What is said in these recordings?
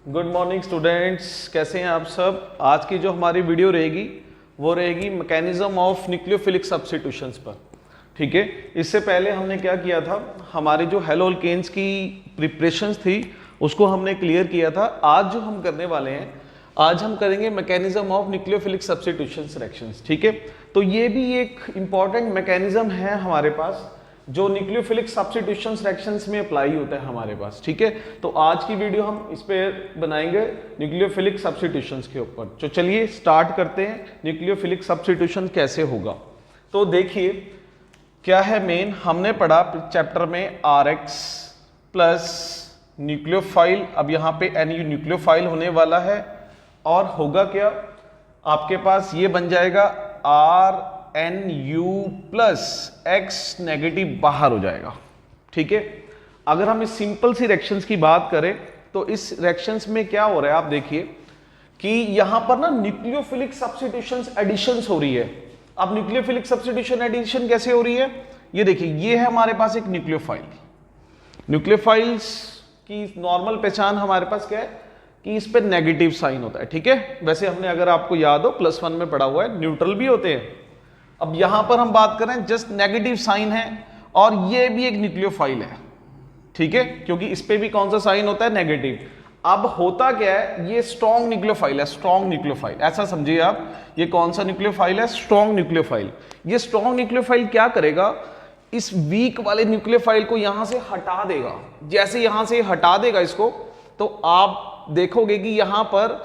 Good morning students, कैसे हैं आप सब। आज की जो हमारी वीडियो रहेगी वो रहेगी मैकेनिज्म ऑफ न्यूक्लियोफिलिक सब्स्टिट्यूशंस पर। ठीक है, इससे पहले हमने क्या किया था, हमारी जो हेलो अल्केन्स की प्रिपरेशंस थी उसको हमने क्लियर किया था। आज जो हम करने वाले हैं, आज हम करेंगे mechanism of nucleophilic substitutions reactions. ठीक है, तो ये भी एक इंपॉर्टेंट मैकेनिज्म है हमारे पास जो न्यूक्लियोफिलिक सब्स्टिट्यूशंस रिएक्शंस में अप्लाई होता है हमारे पास। ठीक है, तो आज की वीडियो हम इस पे बनाएंगे न्यूक्लियोफिलिक सब्स्टिट्यूशंस के ऊपर। तो चलिए स्टार्ट करते हैं, न्यूक्लियोफिलिक सब्स्टिट्यूशन कैसे होगा। तो देखिए क्या है मेन, हमने पढ़ा चैप्टर में RX प्लस न्यूक्लियोफाइल। अब यहाँ पे NU न्यूक्लियोफाइल होने वाला है और होगा क्या, आपके पास ये बन जाएगा RNU प्लस X नेगेटिव बाहर हो जाएगा। ठीक है, अगर हम इस सिंपल सी रिएक्शंस की बात करें तो इस रिएक्शंस में क्या हो रहा है, आप देखिए कि यहां पर ना न्यूक्लियोफिलिक सब्स्टिट्यूशंस एडिशंस हो रही है। अब न्यूक्लियोफिलिक सब्स्टिट्यूशन एडिशन कैसे हो रही है, ये देखिए, ये है हमारे पास एक न्यूक्लियोफाइल। न्यूक्लियोफाइल्स की नॉर्मल पहचान हमारे पास क्या है कि इस पे नेगेटिव साइन होता है। ठीक है, वैसे हमने, अगर आपको याद हो, +1 में पढ़ा हुआ है, न्यूट्रल भी होते हैं। अब यहां पर हम बात करें जस्ट नेगेटिव साइन है और ये भी एक न्यूक्लियोफाइल है। ठीक है, क्योंकि इस पे भी कौन सा साइन होता है, नेगेटिव। अब होता क्या है, ये स्ट्रॉन्ग न्यूक्लियोफाइल है, स्ट्रॉन्ग न्यूक्लियोफाइल, ऐसा समझिए आप। ये कौन सा न्यूक्लियोफाइल है, स्ट्रॉन्ग न्यूक्लियोफाइल। ये स्ट्रॉन्ग न्यूक्लियोफाइल क्या करेगा, इस वीक वाले न्यूक्लियोफाइल को यहां से हटा देगा। जैसे यहां से हटा देगा इसको, तो आप देखोगे कि यहां पर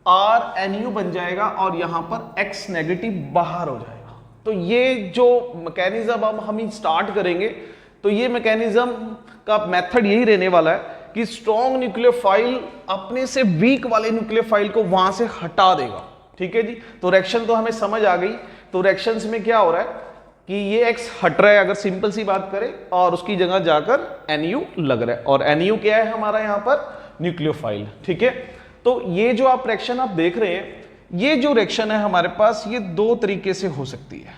RNU बन जाएगा और यहां पर X नेगेटिव बाहर हो जाएगा। तो ये जो मैकेनिज्म अब हम स्टार्ट करेंगे, तो ये मैकेनिज्म का मेथड यही रहने वाला है कि स्ट्रॉन्ग न्यूक्लियोफाइल अपने से वीक वाले न्यूक्लियोफाइल को वहां से हटा देगा। ठीक है जी, तो रिएक्शन तो हमें समझ आ गई। तो रिएक्शंस में क्या हो रहा है कि ये X हट रहा है, अगर सिंपल सी बात करें, और उसकी जगह जाकर NU लग रहा है। और NU क्या है हमारा यहाँ पर, न्यूक्लियोफाइल। ठीक है, तो ये जो आप रिएक्शन आप देख रहे हैं, ये जो रिएक्शन है हमारे पास, ये दो तरीके से हो सकती है।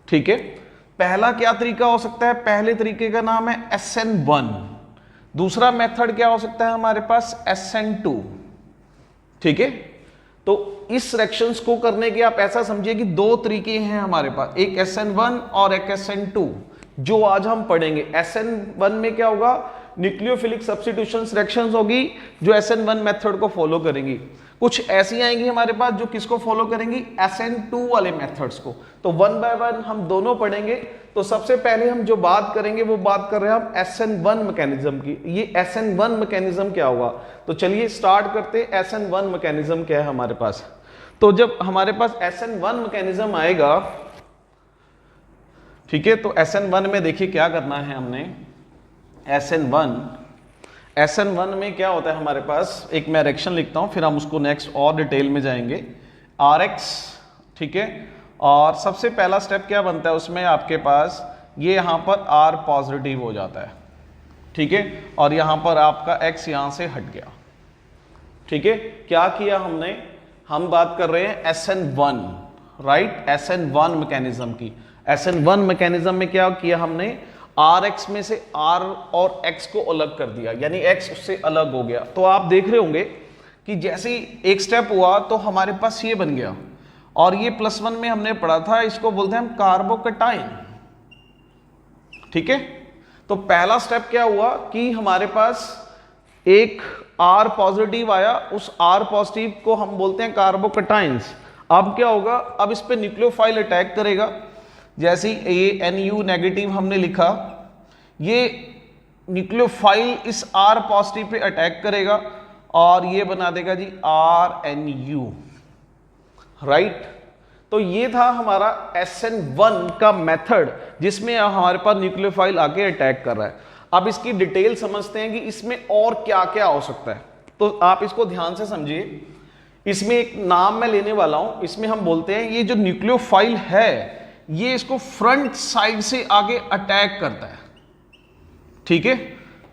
ठीक है, पहला क्या तरीका हो सकता है, पहले तरीके का नाम है SN1। दूसरा मेथड क्या हो सकता है हमारे पास, SN2। ठीक है, तो इस रिएक्शंस को करने के आप ऐसा समझिए कि दो तरीके हैं हमारे पास, एक SN1 और एक SN2, जो आज हम पढ़ेंगे। SN1 में क्या होगा, न्यूक्लियोफिलिक सब्स्टिट्यूशंस रिएक्शंस होगी जो SN1 मेथड को फॉलो करेंगी। कुछ ऐसी आएंगी हमारे पास जो किसको फॉलो करेंगी, SN2 वाले मेथड्स को। तो वन बाय वन हम दोनों पढ़ेंगे। तो सबसे पहले हम जो बात करेंगे वो बात कर रहे हैं हम SN1 मैकेनिज्म की। ये SN1 मैकेनिज्म क्या होगा, तो चलिए स्टार्ट करते हैं। SN1 मैकेनिज्म क्या है हमारे पास, तो जब हमारे पास SN1 मैकेनिज्म आएगा, ठीक है, तो SN1 में देखिए क्या करना है हमने। SN1 में क्या होता है हमारे पास, एक मैं रिएक्शन लिखता हूं, फिर हम उसको नेक्स्ट और डिटेल में जाएंगे। RX, ठीक है, और सबसे पहला स्टेप क्या बनता है उसमें, आपके पास ये यहां पर R पॉजिटिव हो जाता है। ठीक है, और यहां पर आपका X यहां से हट गया। ठीक है, क्या किया हमने, हम बात कर रहे हैं SN1, राइट, SN1 मैकेनिज्म की। SN1 मैकेनिज्म में क्या किया हमने, RX में से R और X को अलग कर दिया, यानी X उससे अलग हो गया। तो आप देख रहे होंगे कि जैसे ही एक स्टेप हुआ तो हमारे पास ये बन गया, और ये +1 में हमने पढ़ा था, इसको बोलते हैं हम कार्बोकैटायन। ठीक है, तो पहला स्टेप क्या हुआ कि हमारे पास एक R पॉजिटिव आया, उस R पॉजिटिव को हम बोलते हैं कार्बोकैटायंस। अब क्या होगा, अब इस पे न्यूक्लियोफाइल अटैक करेगा। जैसे ये NU नेगेटिव हमने लिखा, ये न्यूक्लियोफाइल इस R पॉजिटिव पे अटैक करेगा और ये बना देगा जी RNU, राइट। तो ये था हमारा SN1 का मेथड, जिसमें हमारे पास न्यूक्लियोफाइल आके अटैक कर रहा है। अब इसकी डिटेल समझते हैं कि इसमें और क्या क्या हो सकता है। तो आप इसको ध्यान से समझिए, इसमें एक नाम मैं लेने वाला हूं। इसमें हम बोलते हैं ये जो न्यूक्लियोफाइल है, ये इसको फ्रंट साइड से आगे अटैक करता है। ठीक है,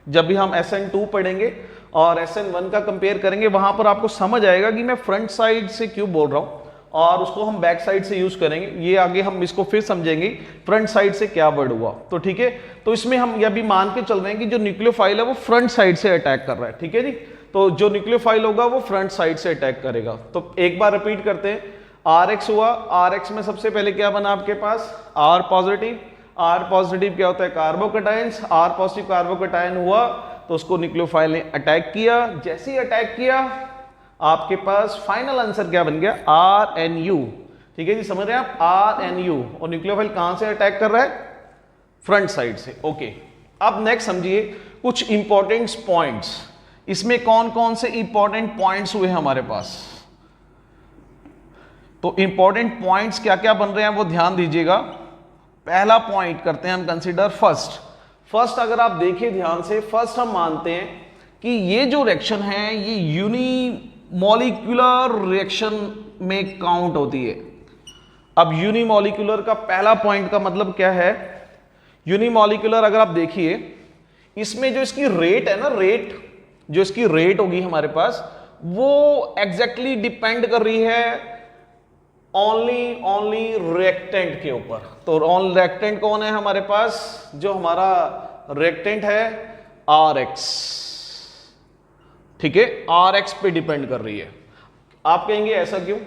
जब भी हम SN2 पढ़ेंगे और SN1 का कंपेयर करेंगे, वहां पर आपको समझ आएगा कि मैं फ्रंट साइड से क्यों बोल रहा हूं, और उसको हम बैक साइड से यूज करेंगे। ये आगे हम इसको फिर समझेंगे फ्रंट साइड से क्या वर्ड हुआ। तो ठीक है, तो इसमें हम यह भी मान के चल रहे हैं कि जो न्यूक्लियोफाइल है वो फ्रंट साइड से अटैक कर रहा है। ठीक है जी, तो जो न्यूक्लियोफाइल होगा वो फ्रंट साइड से अटैक करेगा। तो एक बार रिपीट करते हैं, RX हुआ, RX में सबसे पहले क्या बना आपके पास R पॉजिटिव। R पॉजिटिव क्या होता है, कार्बोकटायंस। R पॉजिटिव कार्बोकटायन हुआ तो उसको न्यूक्लियोफाइल ने अटैक किया। जैसे ही अटैक किया आपके पास फाइनल आंसर क्या बन गया, RNU। ठीक है जी, समझ रहे हैं आप, RNU। और न्यूक्लियोफाइल कहां से अटैक कर रहा है, फ्रंट साइड से। ओके, अब नेक्स्ट समझिए कुछ इंपॉर्टेंट पॉइंट्स। इसमें कौन कौन से इंपॉर्टेंट पॉइंट्स हुए हमारे पास, तो इंपॉर्टेंट पॉइंट्स क्या क्या बन रहे हैं वो ध्यान दीजिएगा। पहला पॉइंट करते हैं हम कंसीडर फर्स्ट अगर आप देखिए ध्यान से, फर्स्ट हम मानते हैं कि ये जो रिएक्शन है ये यूनिमॉलिक्यूलर रिएक्शन में काउंट होती है। अब यूनिमॉलिक्यूलर का पहला पॉइंट का मतलब क्या है, यूनिमॉलिक्यूलर अगर आप देखिए इसमें जो इसकी रेट है ना, जो इसकी रेट होगी हमारे पास, वो एग्जैक्टली डिपेंड कर रही है ओनली रिएक्टेंट के ऊपर। तो रिएक्टेंट कौन है हमारे पास, जो हमारा रिएक्टेंट है RX। ठीक है, RX पे डिपेंड कर रही है। आप कहेंगे ऐसा क्यों,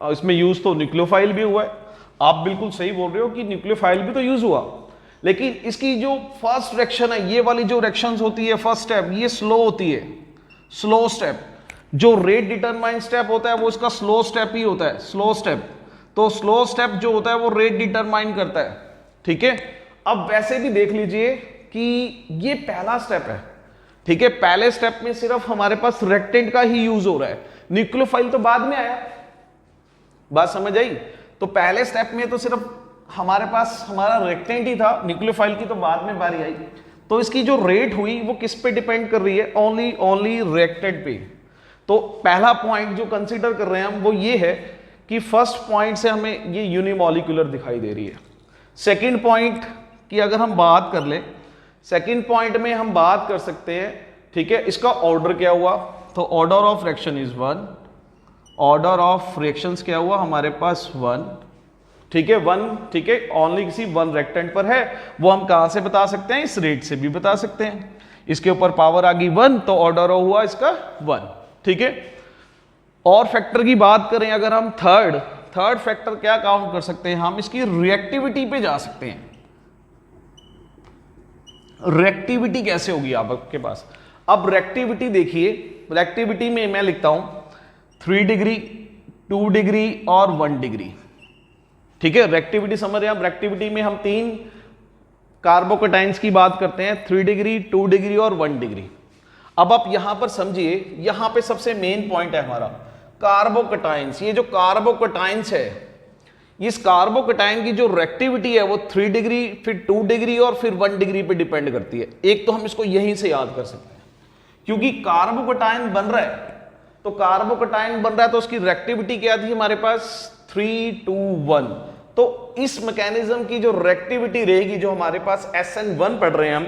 इसमें यूज तो न्यूक्लियोफाइल भी हुआ है। आप बिल्कुल सही बोल रहे हो कि न्यूक्लियोफाइल भी तो यूज हुआ, लेकिन इसकी जो फर्स्ट रिएक्शन है, ये वाली जो रिएक्शंस होती है फर्स्ट स्टेप, ये स्लो होती है, स्लो स्टेप। जो रेट डिटरमाइन स्टेप होता है वो इसका स्लो स्टेप ही होता है, स्लो स्टेप। तो स्लो स्टेप जो होता है वो रेट डिटरमाइन करता है। ठीक है, अब वैसे भी देख लीजिए कि ये पहला स्टेप है। ठीक है, पहले स्टेप में सिर्फ हमारे पास रिएक्टेंट का ही यूज हो रहा है, न्यूक्लियोफाइल तो बाद में आया। बात समझ आई, तो पहले स्टेप में तो सिर्फ हमारे पास हमारा रिएक्टेंट ही था, न्यूक्लियोफाइल की तो बाद में बारी आई। तो इसकी जो रेट हुई वो किस पे डिपेंड कर रही है, ओनली रिएक्टेंट पे। तो पहला पॉइंट जो कंसीडर कर रहे हैं हम वो ये है कि फर्स्ट पॉइंट से हमें ये यूनिमॉलिक्यूलर दिखाई दे रही है। सेकंड पॉइंट की अगर हम बात कर लें, सेकंड पॉइंट में हम बात कर सकते हैं, ठीक है, इसका ऑर्डर क्या हुआ, तो order of reaction is 1, order of reactions क्या हुआ हमारे पास 1। ठीक है, 1, ठीक है, ओनली किसी वन रिएक्टेंट पर है। वो हम कहां से बता सकते हैं, इस रेट से भी बता सकते हैं। इसके ऊपर पावर आ गई 1 तो ऑर्डर हुआ इसका 1। ठीक है, और फैक्टर की बात करें अगर हम, थर्ड फैक्टर क्या काउंट कर सकते हैं हम, इसकी रिएक्टिविटी पे जा सकते हैं। रिएक्टिविटी कैसे होगी आपके पास, अब रिएक्टिविटी देखिए, रिएक्टिविटी में मैं लिखता हूं 3 डिग्री, 2 डिग्री और 1 डिग्री। ठीक है, रिएक्टिविटी समझ रहे हैं आप, रिएक्टिविटी में हम 3 कार्बोकटाइंस की बात करते हैं, 3 डिग्री, 2 डिग्री और 1 डिग्री। अब आप यहां पर समझिए, यहां पे सबसे मेन पॉइंट है हमारा कार्बोकटाइंस। ये जो कार्बोकटाइंस है, इस कार्बोकटाइन की जो रिएक्टिविटी है वो 3 डिग्री, फिर 2 डिग्री और फिर 1 डिग्री पे डिपेंड करती है। एक तो हम इसको यहीं से याद कर सकते हैं, क्योंकि कार्बोकटाइन बन रहा है, तो कार्बोकटाइन बन रहा है तो उसकी रिएक्टिविटी क्या थी हमारे पास 3, 2, 1। तो इस मैकेनिज्म की जो रिएक्टिविटी रहेगी, जो हमारे पास SN1 पढ़ रहे हैं हम,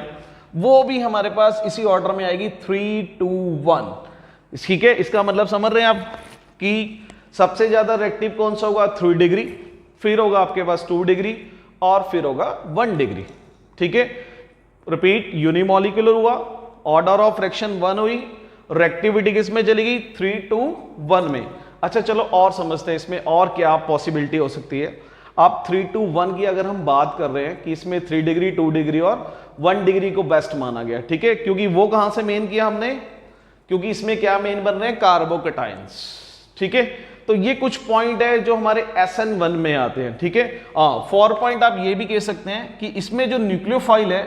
वो भी हमारे पास इसी ऑर्डर में आएगी 3, 2, 1। ठीक है, इसका मतलब समझ रहे हैं आप कि सबसे ज्यादा रिएक्टिव कौन सा होगा, 3 डिग्री, फिर होगा आपके पास 2 डिग्री और फिर होगा 1 डिग्री। ठीक है, रिपीट, यूनिमॉलिक्यूलर हुआ, ऑर्डर ऑफ रिएक्शन 1 हुई, रिएक्टिविटी किस में चली गई 3, 2, 1 में। अच्छा चलो और समझते हैं इसमें और क्या पॉसिबिलिटी हो सकती है। आप 3, 2, 1 की अगर हम बात कर रहे हैं कि इसमें 3 डिग्री, 2 डिग्री और 1 डिग्री को बेस्ट माना गया। ठीक है, क्योंकि वो कहां से मेन किया हमने, क्योंकि इसमें क्या मेन बन रहे हैं, कार्बोकटाइंस। ठीक है, तो ये कुछ पॉइंट है जो हमारे SN1 में आते हैं। ठीक है, 4 पॉइंट आप ये भी कह सकते हैं कि इसमें जो न्यूक्लियोफाइल है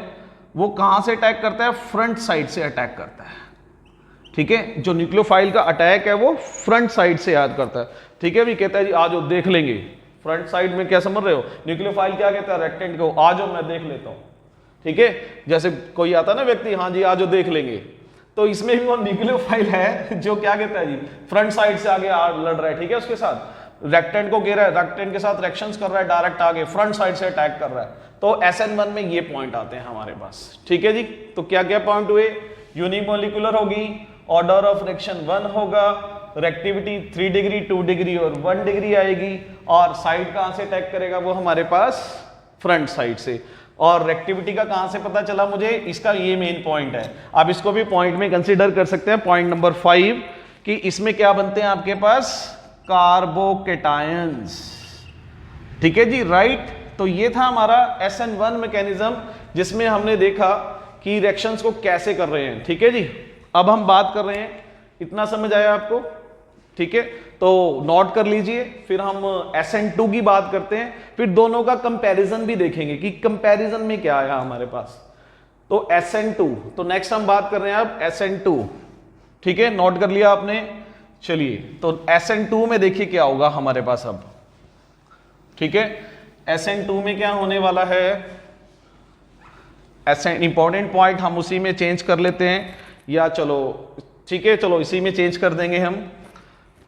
वो कहां से अटैक करता है, फ्रंट साइड से अटैक करता है। ठीक है, जो न्यूक्लियोफाइल का अटैक है वो फ्रंट साइड से याद करता है। ठीक है, भी कहता है जी आज देख लेंगे, फ्रंट साइड में क्या समझ रहे हो, न्यूक्लियोफाइल क्या कहता है, रिएक्टेंट को आज मैं देख लेता हूं। ठीक है, जैसे कोई आता है ना व्यक्ति, हाँ जी आज देख लेंगे, तो इसमें भी वो न्यूक्लियोफाइल है जो क्या कहता है जी, फ्रंट साइड से आगे लड़ रहा है। ठीक है, उसके साथ रिएक्टेंट को घेरा है, रिएक्टेंट के साथ रिएक्शंस कर रहा है, डायरेक्ट आगे फ्रंट साइड से अटैक कर रहा है। तो SN1 में ये पॉइंट आते हैं हमारे पास। ठीक है जी, तो क्या क्या पॉइंट हुए, यूनिमॉलिक्यूलर होगी, ऑर्डर ऑफ रिएक्शन 1 होगा, रिएक्टिविटी 3 डिग्री, 2 डिग्री और 1 डिग्री आएगी, और साइड कहां से अटैक करेगा वो हमारे पास फ्रंट साइड से। और रेक्टिविटी का कहां से पता चला मुझे, इसका ये मेन पॉइंट है। आप इसको भी पॉइंट में कंसीडर कर सकते हैं, पॉइंट नंबर 5, कि इसमें क्या बनते हैं आपके पास, कार्बोकेटायंस। ठीक है जी, राइट। तो ये था हमारा SN1 मैकेनिज्म, जिसमें हमने देखा कि रिएक्शंस को कैसे कर रहे हैं। ठीक है जी, अब हम बात कर रहे हैं, इतना समझ आया आपको? ठीक है, तो नोट कर लीजिए। फिर हम SN2 की बात करते हैं, फिर दोनों का कंपैरिजन भी देखेंगे कि कंपैरिजन में क्या आया हमारे पास। तो SN2, तो नेक्स्ट हम बात कर रहे हैं अब SN2। ठीक है, नोट कर लिया आपने? चलिए, तो SN2 में देखिए क्या होगा हमारे पास अब। ठीक है, SN2 में क्या होने वाला है, इंपॉर्टेंट पॉइंट हम उसी में चेंज कर लेते हैं, या चलो ठीक है, चलो इसी में चेंज कर देंगे हम।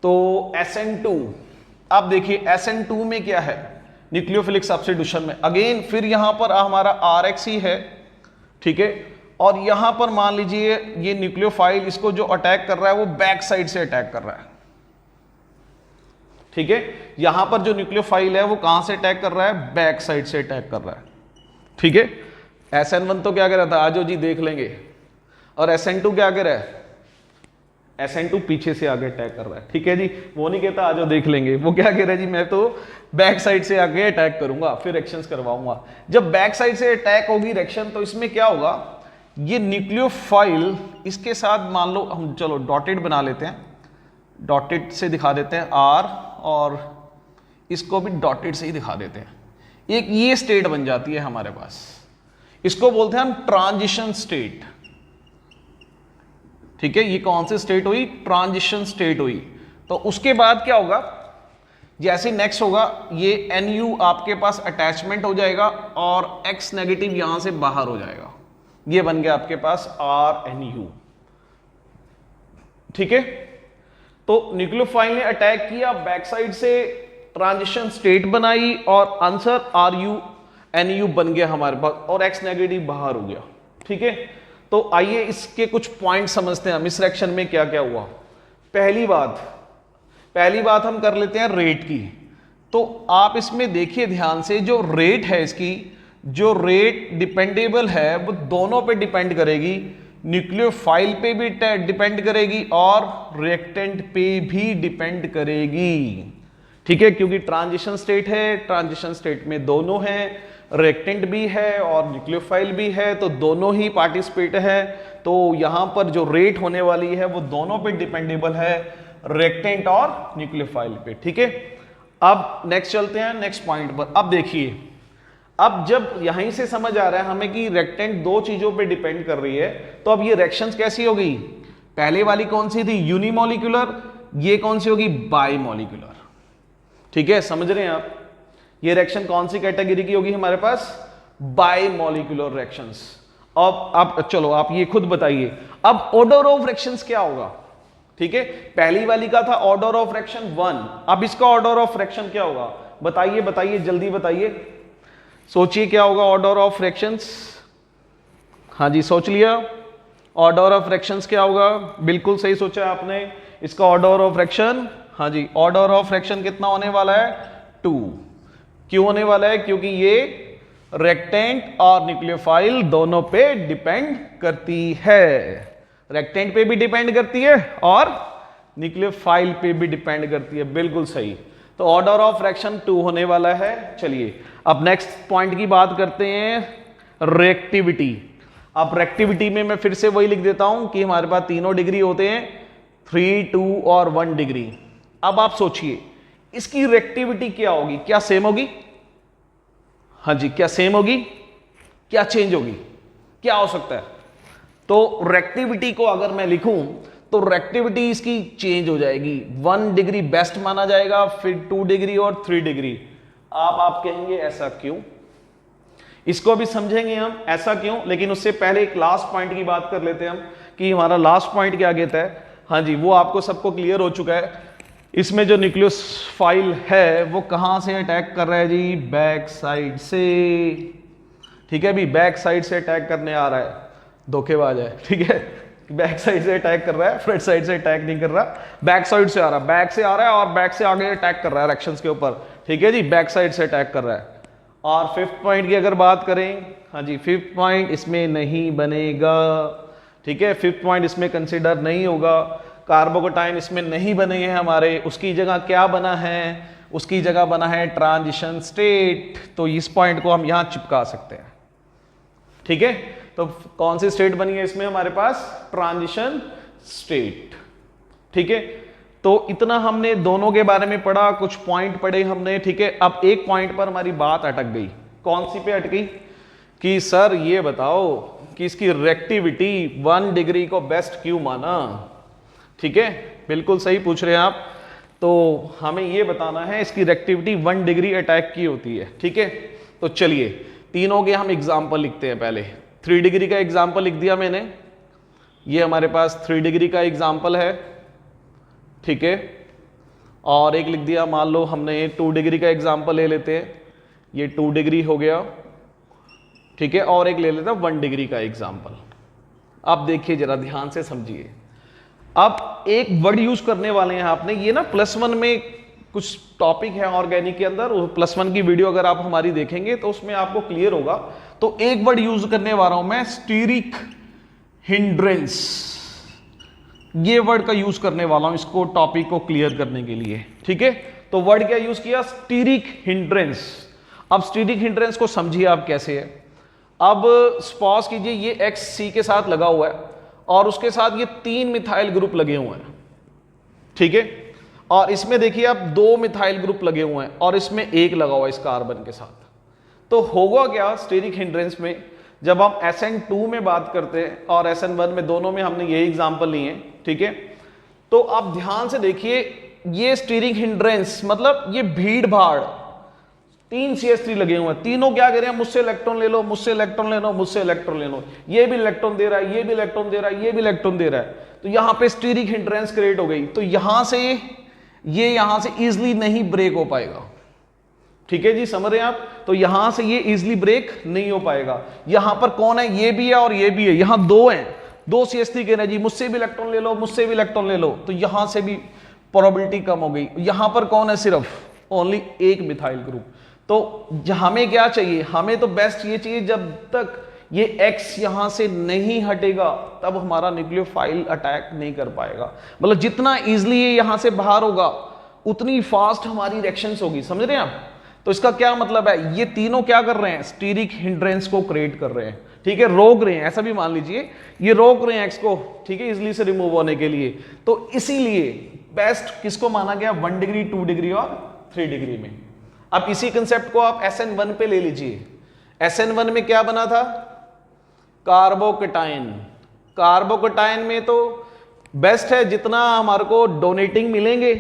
तो SN2, अब देखिए SN2 में क्या है, न्यूक्लियोफिलिक सब्स्टिट्यूशन में अगेन फिर यहां पर हमारा RX ही है। ठीक है, और यहां पर मान लीजिए ये न्यूक्लियोफाइल, इसको जो अटैक कर रहा है वो बैक साइड से अटैक कर रहा है। ठीक है, यहां पर जो न्यूक्लियोफाइल है वो कहां से अटैक कर रहा है, बैक साइड से अटैक कर रहा है। ठीक है, SN1 तो क्या कर रहा था, आजो जी देख लेंगे, और SN2 क्या कर रहा है, SN2 पीछे से आगे अटैक कर रहा है। ठीक है जी, वो नहीं कहता आजो देख लेंगे, वो क्या कह रहा है जी, मैं तो बैक साइड से आगे अटैक करूंगा, फिर रिएक्शंस करवाऊंगा। जब बैक साइड से अटैक होगी रिएक्शन, तो इसमें क्या होगा, ये न्यूक्लियोफाइल इसके साथ मान लो हम, चलो डॉटेड बना लेते हैं, डॉटेड से दिखा देते हैं R, और इसको भी डॉटेड से ही दिखा देते हैं। एक ये स्टेट बन जाती है हमारे पास, इसको बोलते हैं हम ट्रांजिशन स्टेट। ठीक है, ये कौन सी स्टेट हुई, ट्रांजिशन स्टेट हुई। तो उसके बाद क्या होगा, जैसे नेक्स्ट होगा ये NU आपके पास अटैचमेंट हो जाएगा, और X नेगेटिव यहां से बाहर हो जाएगा, ये बन गया आपके पास RNU। ठीक है, तो न्यूक्लियोफाइल ने अटैक किया, बैक साइड से ट्रांजिशन स्टेट बनाई, और आंसर RU NU बन गया हमारे पास, और X नेगेटिव बाहर हो गया। ठीक है, तो आइए इसके कुछ पॉइंट समझते हैं हम, इस रिएक्शन में क्या क्या हुआ। पहली बात हम कर लेते हैं रेट की। तो आप इसमें देखिए ध्यान से, जो रेट है इसकी, जो रेट डिपेंडेबल है वो दोनों पे डिपेंड करेगी, न्यूक्लियोफाइल पे भी डिपेंड करेगी और रिएक्टेंट पे भी डिपेंड करेगी। ठीक है, क्योंकि ट्रांजिशन स्टेट है, ट्रांजिशन स्टेट में दोनों हैं, रिएक्टेंट भी है और न्यूक्लियोफाइल भी है, तो दोनों ही पार्टिसिपेट है। तो यहां पर जो रेट होने वाली है वो दोनों पे डिपेंडेबल है, रिएक्टेंट और न्यूक्लियोफाइल पे। ठीक है, अब नेक्स्ट चलते हैं नेक्स्ट पॉइंट पर। अब देखिए, अब जब यहीं से समझ आ रहा है हमें कि रिएक्टेंट दो चीजों पे डिपेंड कर रही है, तो अब ये रिएक्शंस कैसी हो गई, पहले वाली कौन सी थी, यूनिमोलिकुलर, ये कौन सी होगी, बाइमोलिकुलर। ठीक है, समझ रहे हैं आप, ये रिएक्शन कौन सी कैटेगरी की होगी हमारे पास, बाइमोलिकुलर रिएक्शंस। अब आप चलो आप ये खुद बताइए, अब ऑर्डर ऑफ रिएक्शंस क्या होगा। ठीक है, पहली वाली का था ऑर्डर ऑफ रिएक्शन 1, अब इसका ऑर्डर ऑफ रिएक्शन क्या होगा, बताइए बताइए जल्दी बताइए, सोचिए क्या होगा ऑर्डर ऑफ रिएक्शंस। हाँ जी, सोच लिया, ऑर्डर ऑफ रिएक्शंस क्या होगा, बिल्कुल सही सोचा आपने, इसका ऑर्डर ऑफ रिएक्शन, हाँ जी, ऑर्डर ऑफ रिएक्शन कितना होने वाला है, 2। क्यों होने वाला है, क्योंकि ये रिएक्टेंट और न्यूक्लियोफाइल दोनों पे डिपेंड करती है, रिएक्टेंट पे भी डिपेंड करती है और न्यूक्लियोफाइल पे भी डिपेंड करती है, बिल्कुल सही। तो ऑर्डर ऑफ रिएक्शन 2 होने वाला है। चलिए अब नेक्स्ट पॉइंट की बात करते हैं, रिएक्टिविटी। अब रिएक्टिविटी में मैं फिर से वही लिख देता हूं कि हमारे पास तीनों डिग्री होते हैं, 3, 2 और 1 डिग्री। अब आप सोचिए इसकी रिएक्टिविटी क्या होगी, क्या सेम होगी, हाँ जी, क्या सेम होगी, क्या चेंज होगी, क्या हो सकता है। तो रिएक्टिविटी को अगर मैं लिखूं तो रिएक्टिविटी इसकी चेंज हो जाएगी, 1 डिग्री बेस्ट माना जाएगा, फिर 2 डिग्री और 3 डिग्री। आप कहेंगे ऐसा क्यों, इसको भी समझेंगे हम ऐसा क्यों, लेकिन उससे पहले एक लास्ट पॉइंट की बात कर लेते हैं हम कि हमारा लास्ट पॉइंट क्या कहता है। हाँ जी, वो आपको सबको क्लियर हो चुका है, इसमें जो न्यूक्लियोफाइल है वो कहां से अटैक कर रहा है जी, बैक साइड से। ठीक है, भी बैक साइड से अटैक करने आ रहा है, धोखेबाज है। ठीक है, बैक साइड से अटैक कर रहा है, फ्रंट साइड से अटैक नहीं कर रहा, बैक साइड से आ रहा है, बैक से आ रहा है और बैक से आगे अटैक कर रहा है रिएक्शंस के ऊपर। ठीक है जी, बैक साइड से अटैक कर रहा है। और फिफ्थ पॉइंट की अगर बात करें, हाँ जी, फिफ्थ पॉइंट इसमें नहीं बनेगा, ठीक है, फिफ्थ पॉइंट इसमें कंसिडर नहीं होगा, कार्बोकेटाइन इसमें नहीं बने हैं हमारे, उसकी जगह क्या बना है, उसकी जगह बना है ट्रांजिशन स्टेट, तो इस पॉइंट को हम यहां चिपका सकते हैं, ठीक है। तो कौन सी स्टेट बनी है इसमें हमारे पास, ट्रांजिशन स्टेट, ठीक है। तो इतना हमने दोनों के बारे में पढ़ा, कुछ पॉइंट पढ़े हमने, ठीक है। अब एक पॉइंट पर हमारी बात अटक गई, कौन सी पे अटकी, कि सर ये बताओ कि इसकी रिएक्टिविटी 1 डिग्री को बेस्ट क्यों माना, ठीक है, बिल्कुल सही पूछ रहे हैं आप। तो हमें ये बताना है इसकी रिएक्टिविटी 1 डिग्री अटैक की होती है, ठीक है। तो चलिए तीनों के हम एग्जाम्पल लिखते हैं। पहले 3 डिग्री का एग्जाम्पल लिख दिया मैंने, ये हमारे पास 3 डिग्री का एग्जाम्पल है, ठीक है। और एक लिख दिया, मान लो हमने 2 डिग्री का एग्जाम्पल ले लेते हैं, ये 2 डिग्री हो गया, ठीक है। और एक ले लेता 1 डिग्री का एग्जाम्पल। अब देखिए जरा ध्यान से समझिए, अब एक वर्ड यूज करने वाले हैं आपने, ये ना +1 में कुछ टॉपिक है ऑर्गेनिक के अंदर, +1 की वीडियो अगर आप हमारी देखेंगे तो उसमें आपको क्लियर होगा। तो एक वर्ड यूज करने वाला हूं मैं, स्टीरिक हिंड्रेंस, ये वर्ड का यूज करने वाला हूं इसको टॉपिक को क्लियर करने के लिए, ठीक है। तो वर्ड क्या यूज किया, स्टीरिक हिंड्रेंस। अब स्टीरिक हिंड्रेंस को समझिए आप कैसे है। अब सपोज कीजिए ये XC के साथ लगा हुआ है और उसके साथ ये 3 मिथाइल ग्रुप लगे हुए हैं, ठीक है। और इसमें देखिए आप 2 मिथाइल ग्रुप लगे हुए हैं और इसमें एक लगा हुआ है इस कार्बन के साथ। तो होगा क्या स्टीरिक हिंड्रेंस में, जब हम SN2 में बात करते हैं और SN1 में, दोनों में हमने यही एग्जाम्पल लिए हैं, ठीक है। तो आप ध्यान से देखिए, ये स्टीरिक हिंड्रेंस मतलब ये भीड़ भाड़, 3 CH3 लगे हुए हैं, तीनों क्या कह रहे हैं, मुझसे इलेक्ट्रॉन ले लो, मुझसे इलेक्ट्रॉन ले लो, मुझसे इलेक्ट्रॉन ले लो, ये भी इलेक्ट्रॉन दे रहा है, ये भी इलेक्ट्रॉन दे रहा है, ये भी इलेक्ट्रॉन दे रहा है। तो यहां पे स्टीरिक हिंड्रेंस क्रिएट हो गई। तो यहां से ये यहां से इजिली नहीं ब्रेक हो पाएगा, ठीक है जी, समझ रहे हैं आप। तो यहां से ये इजिली ब्रेक नहीं हो पाएगा। यहां पर कौन है, ये भी है और ये भी है, यहां 2 हैं, 2 CH3 कह रहे हैं जी मुझसे भी इलेक्ट्रॉन ले लो, मुझसे भी इलेक्ट्रॉन ले लो, तो यहां से भी प्रोबेबिलिटी कम हो गई। यहां पर कौन है, सिर्फ ओनली एक मिथाइल ग्रुप। तो हमें क्या चाहिए, हमें तो बेस्ट ये चाहिए, जब तक ये X यहां से नहीं हटेगा तब हमारा न्यूक्लियोफाइल अटैक नहीं कर पाएगा। मतलब जितना इजिली ये यहां से बाहर होगा उतनी फास्ट हमारी रिएक्शंस होगी, समझ रहे हैं आप। तो इसका क्या मतलब है, ये तीनों क्या कर रहे हैं, स्टीरिक हिंड्रेंस को क्रिएट कर रहे हैं, ठीक है, रोक रहे हैं, ऐसा भी मान लीजिए, ये रोक रहे हैं X को, ठीक है, इजिली से रिमूव होने के लिए। तो इसीलिए बेस्ट किसको माना गया, 1 डिग्री, 2 डिग्री और 3 डिग्री में। अब इसी कंसेप्ट को आप SN1 पे ले लीजिए। SN1 में क्या बना था, कार्बोकेटाइन। कार्बोकेटाइन में तो बेस्ट है जितना हमारे को डोनेटिंग मिलेंगे,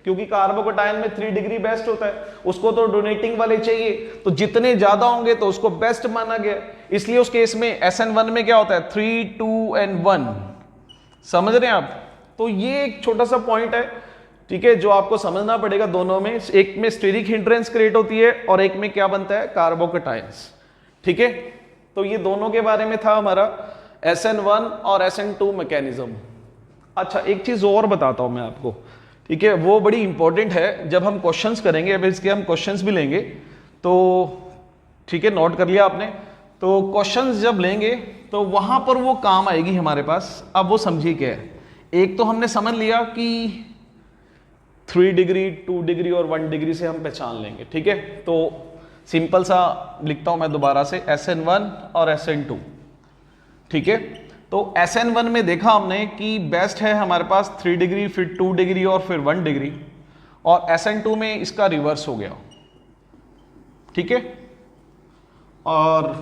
क्योंकि कार्बोकेटाइन में 3 डिग्री बेस्ट होता है, उसको तो डोनेटिंग वाले चाहिए, तो जितने ज्यादा होंगे तो उसको बेस्ट माना गया। इसलिए उस केस में SN1 में क्या होता है, 3, 2 and 1, समझ रहे हैं आप। तो ये एक छोटा सा पॉइंट है, ठीक है, जो आपको समझना पड़ेगा दोनों में। एक में स्टीरिक हिंड्रेंस क्रिएट होती है और एक में क्या बनता है, कार्बोकेटाइंस, ठीक है। तो ये दोनों के बारे में था हमारा SN1 और SN2 मैकेनिज्म। अच्छा एक चीज और बताता हूं मैं आपको, ठीक है, वो बड़ी इंपॉर्टेंट है। जब हम क्वेश्चंस करेंगे, अब इसके हम क्वेश्चंस भी लेंगे, तो ठीक है, नोट कर लिया आपने। तो क्वेश्चंस जब लेंगे तो वहां पर वो काम आएगी हमारे पास। अब वो समझिए क्या है, एक तो हमने समझ लिया कि 3 डिग्री, 2 डिग्री और 1 डिग्री से हम पहचान लेंगे, ठीक है। तो सिंपल सा लिखता हूं मैं दोबारा से, SN1 और SN2, ठीक है। तो SN1 में देखा हमने कि बेस्ट है हमारे पास 3 डिग्री, फिर 2 डिग्री और फिर 1 डिग्री, और SN2 में इसका रिवर्स हो गया, ठीक है। और